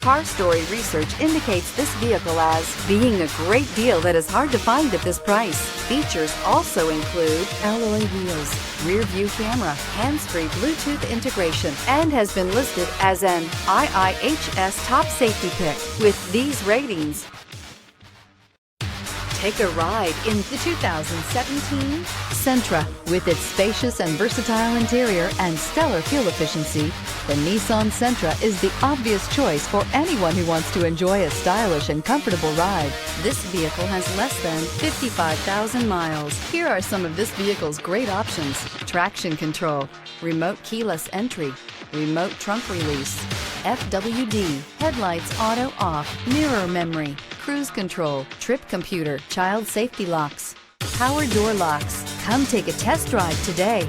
Car Story research indicates this vehicle as being a great deal that is hard to find at this price. Features also include alloy wheels, rear view camera, hands-free Bluetooth integration, and has been listed as an IIHS top safety pick. With these ratings, take a ride in the 2017 Sentra. With its spacious and versatile interior and stellar fuel efficiency, the Nissan Sentra is the obvious choice for anyone who wants to enjoy a stylish and comfortable ride. This vehicle has less than 55,000 miles. Here are some of this vehicle's great options: traction control, remote keyless entry, remote trunk release, FWD, headlights auto off, mirror memory, cruise control, trip computer, child safety locks, power door locks. Come take a test drive today.